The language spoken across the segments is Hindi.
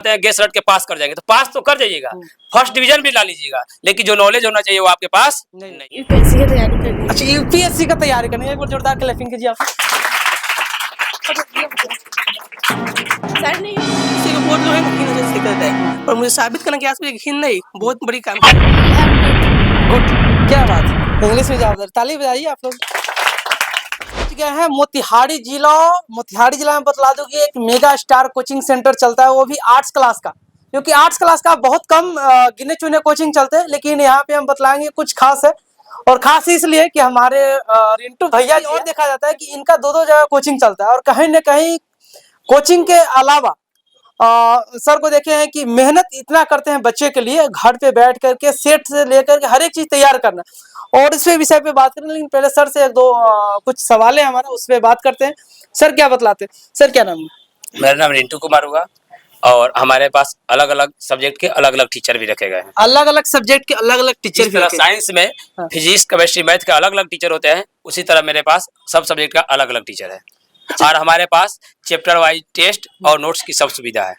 गेस्ट रट के पास कर जाएंगे, तो पास तो कर जाइएगा, फर्स्ट डिवीजन भी ला लीजिएगा, लेकिन जो नॉलेज होना चाहिए वो आपके पास नहीं। यूपीएससी की तैयारी करनी है। अच्छा, यूपीएससी का तैयारी करनी है। एक बार जोरदार क्लैपिंग कीजिए आप। सर नहीं किसी को बहुत लोग हैं घिन वजह से दिक्कत है, और मुझे साबित करना कि आज मुझे घिन नहीं, बहुत बड़ी काम है। गुड, क्या बात है, इंग्लिश में जवाब दे। ताली बजाइए आप लोग। पहुंच गए हैं मोतिहारी जिला। मोतिहारी जिला में बतला दूं कि एक मेगा स्टार कोचिंग सेंटर चलता है, वो भी आर्ट्स क्लास का। क्योंकि आर्ट्स क्लास का बहुत कम गिने चुने कोचिंग चलते हैं, लेकिन यहाँ पे हम बतलाएंगे कुछ खास है। और खास इसलिए कि हमारे रिंटू भैया, और देखा जाता है कि इनका दो जगह कोचिंग चलता है। और कहीं न कहीं कोचिंग के अलावा सर को देखे हैं कि मेहनत इतना करते हैं बच्चे के लिए, घर पे बैठ करके सेट से लेकर के हर एक चीज तैयार करना। और इस विषय पे बात करें, लेकिन पहले सर से एक दो कुछ सवाल है हमारा, उस पर बात करते हैं। सर क्या बतलाते हैं? सर क्या नाम है? मेरा नाम रिंटू कुमार हुआ, और हमारे पास अलग अलग सब्जेक्ट के अलग अलग टीचर भी रखे गए हैं। अलग अलग सब्जेक्ट के अलग अलग टीचर भी रखे हैं। साइंस में फिजिक्स, केमिस्ट्री, मैथ के अलग अलग टीचर होते हैं, उसी तरह मेरे पास सब सब्जेक्ट का अलग अलग टीचर है। और हमारे पास चैप्टर वाइज टेस्ट और नोट्स की सब सुविधा है।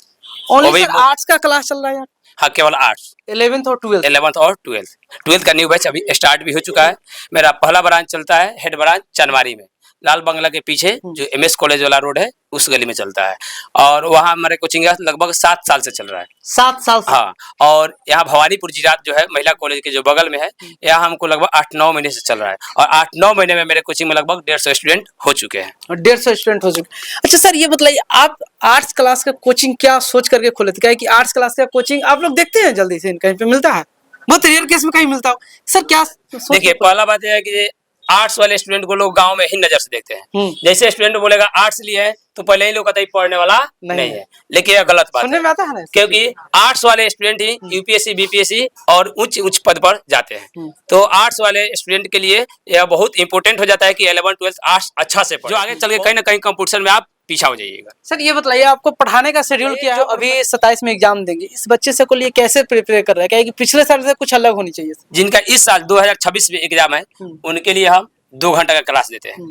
ओनली सर आर्ट्स का क्लास चल रहा है यार? हाँ, केवल आर्ट्स। 11th और 12th? 11th और 12th का न्यू बैच अभी स्टार्ट भी हो चुका है। मेरा पहला ब्रांच चलता है, हेड ब्रांच चनवारी में, लाल बंगला के पीछे जो MS कॉलेज वाला रोड है उस गली में चलता है। और वहाँ हमारे कोचिंग लगभग 7 साल से चल रहा है। 7 साल से? हाँ, और यहाँ भवानीपुर जिरात जो है महिला कॉलेज के जो बगल में है, यहाँ हमको लगभग 8-9 महीने से चल रहा है। और 8-9 महीने में मेरे कोचिंग में लगभग 150 स्टूडेंट हो चुके हैं। 150 स्टूडेंट हो चुके। अच्छा सर, ये बताइए आप आर्ट्स क्लास का कोचिंग क्या सोच करके खोले थे? क्या है कि आर्ट्स क्लास का कोचिंग आप लोग देखते हैं जल्दी से कहीं पे मिलता है? बहुत रेयर केस में कहीं मिलता हो। सर क्या देखिए, पहला बात यह है कि आर्ट्स वाले स्टूडेंट को लोग गांव में ही नजर से देखते हैं। जैसे स्टूडेंट बोलेगा आर्ट्स लिए है, तो पहले ही लोग कहते हैं पढ़ने वाला नहीं है, लेकिन यह गलत बात सुनने में आता है ना, क्योंकि आर्ट्स वाले स्टूडेंट ही यूपीएससी, बीपीएससी और उच्च पद पर जाते हैं। तो आर्ट्स वाले स्टूडेंट के लिए यह बहुत इंपॉर्टेंट हो जाता है कि 11th 12th आर्ट्स अच्छा से पढ़े, जो आगे चल के कहीं ना कहीं कंपटीशन में आप पीछा हो जाइएगा। सर ये बताइए आपको पढ़ाने का शेड्यूल क्या है? जो अभी 27 में एग्जाम देंगे, इस बच्चे से को लिए कैसे प्रिपेयर कर रहा है? क्या है कि पिछले साल से कुछ अलग होनी चाहिए? जिनका इस साल 2026 में एग्जाम है, उनके लिए हम 2 घंटा का क्लास देते हैं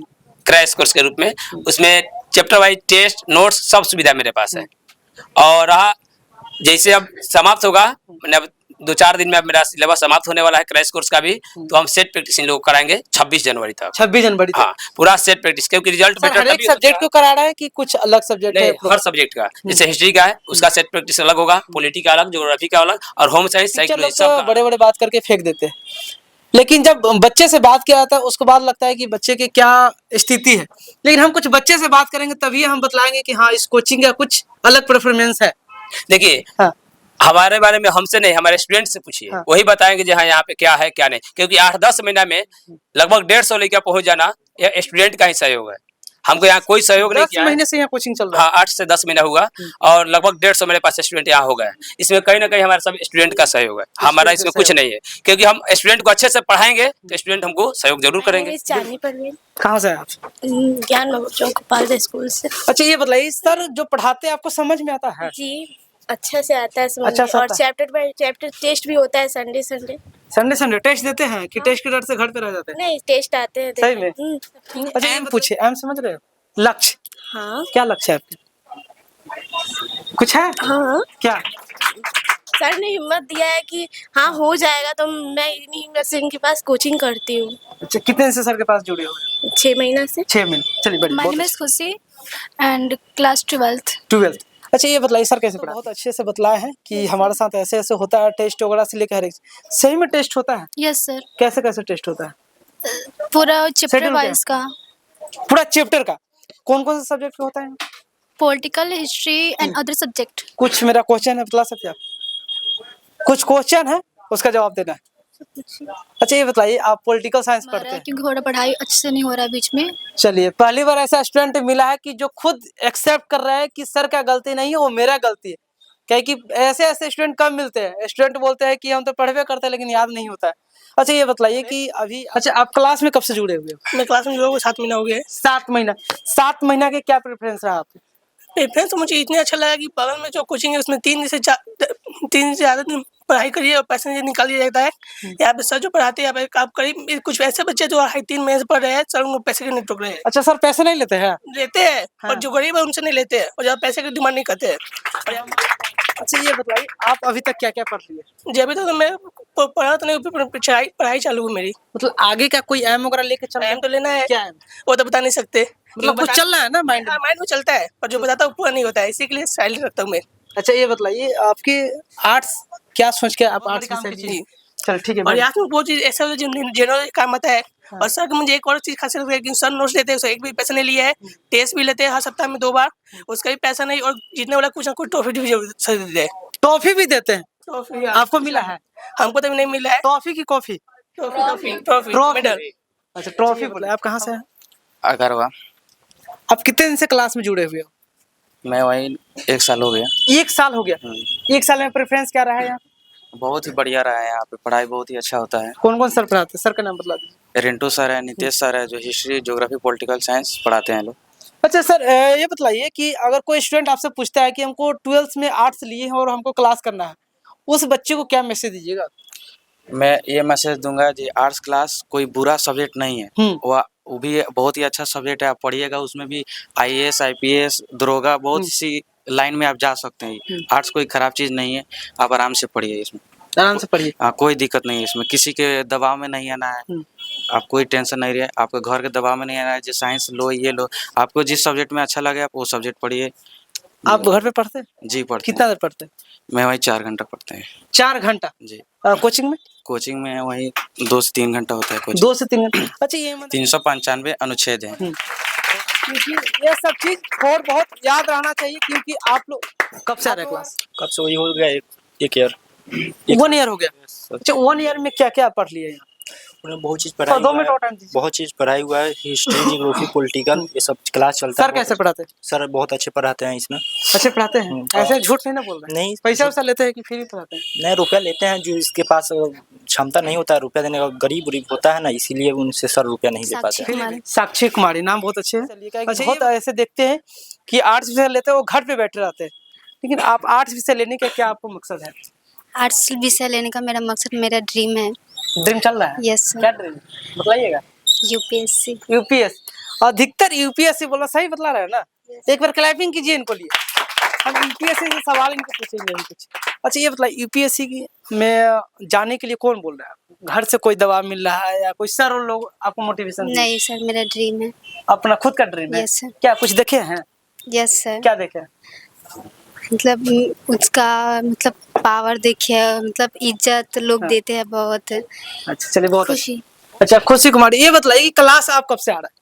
क्रैश कोर्स के रूप में। उसमें चैप्टर वाइज टेस्ट, नोट्स सब सुविधा मेरे पास है। और जैसे अब समाप्त होगा, मैंने 2-4 दिन में अब मेरा सिलेबस समाप्त होने वाला है क्रैश कोर्स का भी, तो हम सेट प्रैक्टिस इन लोग कराएंगे 26 जनवरी तक। 26 जनवरी? हाँ, पूरा सेट प्रैक्टिस, क्योंकि रिजल्ट हर एक सब्जेक्ट को करा रहा है कि कुछ अलग सब्जेक्ट है? हर सब्जेक्ट का, जैसे हिस्ट्री का है उसका सेट प्रैक्टिस अलग होगा, पॉलिटी का अलग, ज्योग्राफी का अलग, और होम साइंस, साइकोलॉजी सब बड़े बड़े बात करके फेंक देते हैं। लेकिन जब बच्चे से बात किया जाता है उसके बाद लगता है कि बच्चे की क्या स्थिति है। लेकिन हम कुछ बच्चे से बात करेंगे तभी हम बतलाएंगे कि हाँ, इस कोचिंग का कुछ अलग प्रेफरेंस है। देखिए, हाँ, हमारे बारे में हमसे नहीं, हमारे स्टूडेंट से पूछिए। हाँ, वही बताएंगे जी हाँ यहाँ पे क्या है क्या नहीं। क्योंकि 8-10 महीना में लगभग 150 लड़का पहुंच जाना, यह स्टूडेंट का ही सहयोग है। हमको यहाँ कोई सहयोग नहीं किया है। 10 महीने से यहाँ कोचिंग चल रहा है? हाँ, 8 से 10 महीना हुआ, और लगभग 150 मेरे पास स्टूडेंट यहाँ हो गए। इसमें कहीं ना कहीं हमारे सब स्टूडेंट का सहयोग है, हमारा इसमें कुछ नहीं है। क्योंकि हम स्टूडेंट को अच्छे से पढ़ाएंगे तो स्टूडेंट हमको सहयोग जरूर करेंगे। कहाँ से आप? ज्ञान चौक स्कूल से। अच्छा ये बताइए सर, जो पढ़ाते हैं आपको समझ में आता है? जी, अच्छा से आता है समझ अच्छा में। और चैप्टर टेस्ट भी होता है संडे टेस्ट देते हैं कि टेस्ट के डर से घर पे रह जाते हैं? नहीं, टेस्ट आते हैं सही में? अच्छा एम पूछे, एम समझ रहे हो? लक्ष्य? हाँ। क्या लक्ष्य है आपके? कुछ है? हाँ। क्या? सर ने हिम्मत दिया है कि हाँ हो जाएगा, तो मैं इन्हीं के पास कोचिंग करती हूँ। अच्छा, कितने दिन से सर के पास जुड़े हो? 6 महीना से। 6 महीने, चलिए बढ़िया। माय नेम इज खुशी एंड क्लास 12th। अच्छा ये बताइए सर कैसे पढ़ा? बहुत अच्छे से बतलाए हैं कि हमारे साथ ऐसे ऐसे होता है, टेस्ट वगैरह से लेकर हर एक। सही में टेस्ट होता है? Yes sir. कैसे कैसे टेस्ट होता है? पूरा चैप्टर वाइज का। पूरा चैप्टर का? कौन कौन से सब्जेक्ट का होता है? Political, history and other subject. कुछ मेरा क्वेश्चन है, बता सकते हैं आप? कुछ क्वेश्चन है, उसका जवाब देना है। अच्छा ये बताइए, आप पॉलिटिकल साइंस पढ़ते हैं? क्योंकि थोड़ा पढ़ाई अच्छे से नहीं हो रहा है बीच में। चलिए, पहली बार ऐसा स्टूडेंट मिला है कि जो खुद एक्सेप्ट कर रहा है कि सर का गलती नहीं है, वो मेरा गलती है। क्या कि ऐसे ऐसे स्टूडेंट कम मिलते हैं। स्टूडेंट बोलते हैं कि हम तो पढ़वे करते हैं लेकिन याद नहीं होता है। अच्छा ये बताइए कि अभी, अच्छा आप क्लास में कब से जुड़े हुए हो? मैं क्लास में जुड़ा हुआ 7 महीना हो गया है। 7 महीना? 7 महीना के क्या प्रेफरेंस रहा आपके? प्रेफरेंस तो मुझे इतने अच्छा लगा कि बगल में जो कोचिंग है उसमें 3 से ज़्यादा दिन पढ़ाई करिए और पैसे निकालिए जाता है। यहाँ पे सर जो पढ़ाते हैं, आप करीब कुछ ऐसे बच्चे जो 3 महीने से पढ़ रहे हैं, सर उनको पैसे के नहीं टोक रहे हैं। अच्छा सर पैसे नहीं लेते हैं? लेते हैं, और जो गरीब है उनसे नहीं लेते हैं, और ज़्यादा पैसे की डिमांड नहीं करते हैं। अच्छा ये बताइए आप अभी तक क्या क्या पढ़ लिए? जी अभी तो मैं पढ़ा तो नहीं, पढ़ाई चालू है मेरी। मतलब आगे का कोई एम वगैरह लेके चल रहे एम तो लेना है, क्या है? वो तो बता नहीं सकते। मतलब कुछ चल रहा है ना माइंड में? माइंड में चलता है, पर जो बताता हूँ पूरा नहीं होता है, इसी के लिए साइलेंट रखता हूँ मैं। अच्छा ये बताइए आपके आर्ट्स क्या सोच के आप आर्ट्स विषय लिए? चल ठीक है और यहाँ पे वो चीज ऐसा जो जनरल काम आता है। और सर का मुझे एक और चीज खास लगता है कि सर नोट्स लेते हैं, एक भी पैसा नहीं लिया है। टेस्ट भी लेते हैं हर सप्ताह में 2 बार, उसका भी पैसा नहीं, और जीतने वाला कुछ ना कुछ ट्रॉफी भी सर देते हैं। टॉफी भी देते हैं? ट्रॉफी आपको मिला है? हमको तो नहीं मिला है। टॉफी की कॉफी? Trophy medal. अच्छा ट्रॉफी बोले। आप कहाँ से हैं? अगरवा। आप कितने दिन से क्लास में जुड़े हुए हो? मैं वही 1 साल हो गया। 1 साल हो गया। 1 साल में प्रेफरेंस क्या रहा है यहाँ? बहुत ही बढ़िया रहा है, यहाँ पे पढ़ाई बहुत ही अच्छा होता है। कौन कौन सर पढ़ाते हैं? सर का नाम बता दीजिए। रिंटू सर है, नितेश सर है, जो हिस्ट्री ज्योग्राफी पॉलिटिकल साइंस पढ़ाते हैं लोग। अच्छा सर ये बताइए कि अगर कोई स्टूडेंट आपसे पूछता है कि हमको 12th में आर्ट्स लिए हैं और हमको क्लास करना है, उस बच्चे को क्या मैसेज दीजिएगा? मैं ये मैसेज दूंगा जी, आर्ट्स क्लास कोई बुरा सब्जेक्ट नहीं है, वो भी बहुत ही अच्छा सब्जेक्ट है। आप पढ़िएगा, उसमें भी IAS IPS दरोगा बहुत सी लाइन में आप जा सकते हैं। आर्ट्स कोई खराब चीज़ नहीं है, आप आराम से पढ़िए, इसमें आराम से पढ़िए। हाँ कोई दिक्कत नहीं है इसमें, किसी के दबाव में नहीं आना है। आप कोई टेंशन नहीं रहे, आपके घर के दबाव में नहीं आना है, जो साइंस लो ये लो, आपको जिस सब्जेक्ट में अच्छा लगे आप वो सब्जेक्ट पढ़िए। आप घर पे पढ़ते हैं? जी पढ़ते। कितना देर पढ़ते हैं? मैं वही 4 घंटा पढ़ते हैं। 4 घंटा? जी। कोचिंग में? कोचिंग में वही 2 से 3 घंटा होता है कोचिंग। 2 से 3 घंटा। अच्छा ये 395 अनुच्छेद है। क्योंकि ये सब चीज थोड़ा बहुत याद रहना चाहिए, क्योंकि आप लोग कब से आ रहे हैं क्लास? कब से वही हो गया एक ईयर। 1 ईयर हो गया। अच्छा 1 ईयर में क्या क्या पढ़ लिए यहाँ? उन्हें बहुत चीज पढ़ाई हुआ है, बहुत चीज पढ़ाई हुआ है, हिस्ट्री जियोग्राफी पॉलिटिकल ये सब क्लास चलता है। सर कैसे पढ़ाते हैं? सर बहुत अच्छे पढ़ाते हैं इसमें। अच्छे पढ़ाते हैं? ऐसे झूठ नहीं ना बोल रहे? नहीं, पैसा वैसा लेते हैं कि फ्री पढ़ाते हैं? नहीं, रुपया लेते हैं, जो इसके पास क्षमता नहीं होता है रुपया देने का, गरीब उरीब होता है ना, इसीलिए उनसे सर रुपया नहीं ले पाते हैं। साक्षी कुमारी नाम बहुत अच्छे है। अच्छा बहुत ऐसे देखते हैं कि आर्ट्स विषय लेते हैं वो घर पे बैठे रहते हैं, लेकिन आप आर्ट्स विषय लेने का क्या आपको मकसद है? आर्ट्स विषय लेने का मेरा मकसद, मेरा ड्रीम है। ड्रीम चल रहा है? Yes sir. क्या ड्रीम बताइएगा? UPSC। UPSC। अधिकतर UPSC बोला सही बतला रहे हैं ना? एक बार क्लैपिंग कीजिए इनको लिए। हम UPSC से सवाल इनको पूछेंगे कुछ। अच्छा ये बताइए UPSC की में जाने के लिए कौन बोल रहा है? घर से कोई दबाव मिल रहा है या कोई सर और लोग आपको मोटिवेशन? नहीं सर, मेरा ड्रीम है। अपना खुद का ड्रीम है? Yes sir. क्या कुछ देखे हैं? Yes sir. क्या देखे? मतलब उसका मतलब पावर देखिए, मतलब इज्जत लोग देते हैं बहुत। अच्छा चलिए बहुत खुशी। अच्छा खुशी कुमारी ये बताइए कि क्लास आप कब से आ रहा है?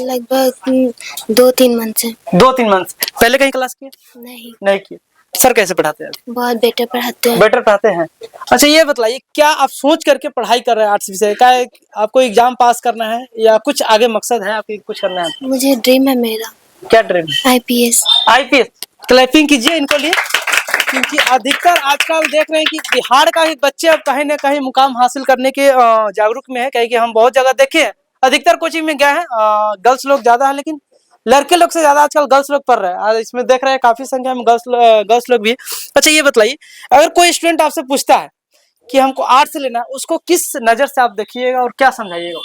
लगभग 2-3 मंथ से। 2-3 मंथ पहले कहीं क्लास किए? नहीं किए। सर कैसे पढ़ाते हैं? बहुत बेटर पढ़ाते हैं। बेटर पढ़ाते हैं। अच्छा ये बताइए क्या आप सोच करके पढ़ाई कर रहे हैं आर्ट्स विषय का? आपको एग्जाम पास करना है या कुछ आगे मकसद है आपकी, कुछ करना है? मुझे ड्रीम है मेरा। क्या ड्रीम? IPS। क्लैपिंग कीजिए इनको लिए, क्योंकि अधिकतर आजकल देख रहे हैं कि बिहार का ही बच्चे अब कहीं ना कहीं मुकाम हासिल करने के जागरूक में है। कहीं कि हम बहुत जगह देखे हैं, अधिकतर कोचिंग में गए हैं गर्ल्स लोग ज्यादा है, लेकिन लड़के लोग से ज्यादा आजकल गर्ल्स लोग पढ़ रहे हैं। और इसमें देख रहे हैं काफी संख्या में गर्ल्स लोग भी। अच्छा ये बताइए अगर कोई स्टूडेंट आपसे पूछता है कि हमको आर्ट्स लेना है, उसको किस नजर से आप देखिएगा और क्या समझाइएगा?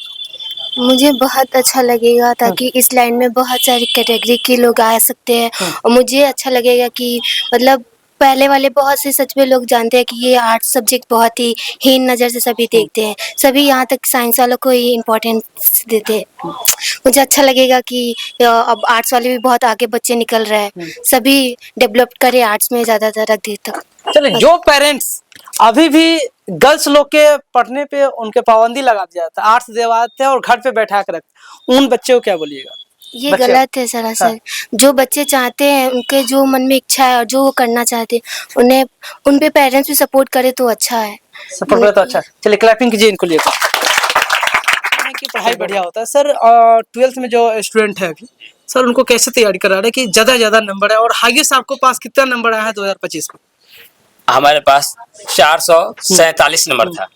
मुझे बहुत अच्छा लगेगा, ताकि इस लाइन में बहुत सारी कैटेगरी के लोग आ सकते हैं। और मुझे अच्छा लगेगा कि मतलब पहले वाले बहुत से सच में लोग जानते हैं कि ये आर्ट्स सब्जेक्ट बहुत ही हीन नज़र से सभी देखते हैं, सभी यहाँ तक साइंस वालों को ही इम्पोर्टेंस देते हैं। मुझे अच्छा लगेगा कि अब आर्ट्स वाले भी बहुत आगे बच्चे निकल रहे हैं, सभी डेवलप करे आर्ट्स में ज़्यादातर अधिक तक। चलिए जो पेरेंट्स अभी भी गर्ल्स लोग के पढ़ने पे उनके पाबंदी लगा दिया जाता है, आर्ट्स दिलवाते हैं और घर पे बैठा कर रखते, उन बच्चों को क्या बोलिएगा? ये गलत है सरासर। हाँ। जो बच्चे चाहते हैं, उनके जो मन में इच्छा है और जो वो करना चाहते हैं, उन्हें उन पे पेरेंट्स भी सपोर्ट करे तो अच्छा है। सपोर्ट करे तो अच्छा। चलिए क्लैपिंग कीजिए इनको लिए। कि पढ़ाई बढ़िया होता है। सर 12th में जो स्टूडेंट है अभी, सर उनको कैसे तैयारी करा रहे हैं कि ज्यादा नंबर है, और हाईएस्ट आपको पास कितना नंबर आया है 2025 में? हमारे पास 447 नंबर था,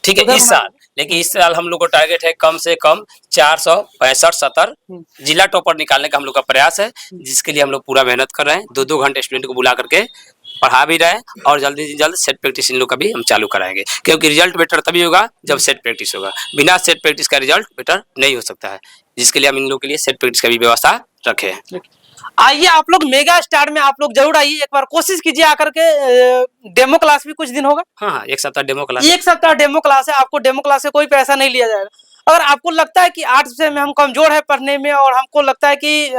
ठीक है इस साल। लेकिन इस साल हम लोग को टारगेट है कम से कम 465-70 जिला टॉपर निकालने का हम लोग का प्रयास है, जिसके लिए हम लोग पूरा मेहनत कर रहे हैं। 2-2 घंटे स्टूडेंट को बुला करके पढ़ा भी रहे हैं, और जल्दी से जल्द सेट प्रैक्टिस इन लोग का भी हम चालू कराएंगे, क्योंकि रिजल्ट बेटर तभी होगा जब सेट प्रैक्टिस होगा। बिना सेट प्रैक्टिस का रिजल्ट बेटर नहीं हो सकता है, जिसके लिए हम इन लोग के लिए सेट प्रैक्टिस का भी व्यवस्था रखे हैं। आइए आप लोग मेगा स्टार में आप लोग जरूर आइए, एक बार कोशिश कीजिए आकर के। डेमो क्लास भी कुछ दिन होगा। हाँ, एक सप्ताह डेमो क्लास। एक सप्ताह डेमो क्लास है, आपको डेमो क्लास से कोई पैसा नहीं लिया जाएगा। अगर आपको लगता है कि आर्ट्स से में हम कमजोर है पढ़ने में, और हमको लगता है कि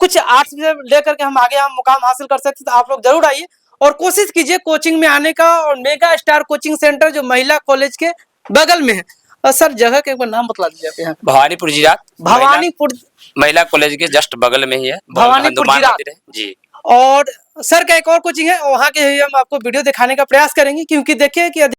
कुछ आर्ट्स से लेकर के हम आगे हम मुकाम हासिल कर सकते, तो आप लोग जरूर आइए और कोशिश कीजिए कोचिंग में आने का। और मेगा स्टार कोचिंग सेंटर जो महिला कॉलेज के बगल में है। सर जगह के एक बार नाम बतला दीजिए आप। यहाँ भवानीपुर जिरात, भवानीपुर महिला कॉलेज के जस्ट बगल में ही है, भवानीपुर हनुमान जिरात। मंदिर है जी। और सर का एक और कोचिंग है, वहाँ के हम आपको वीडियो दिखाने का प्रयास करेंगे, क्योंकि देखिए कि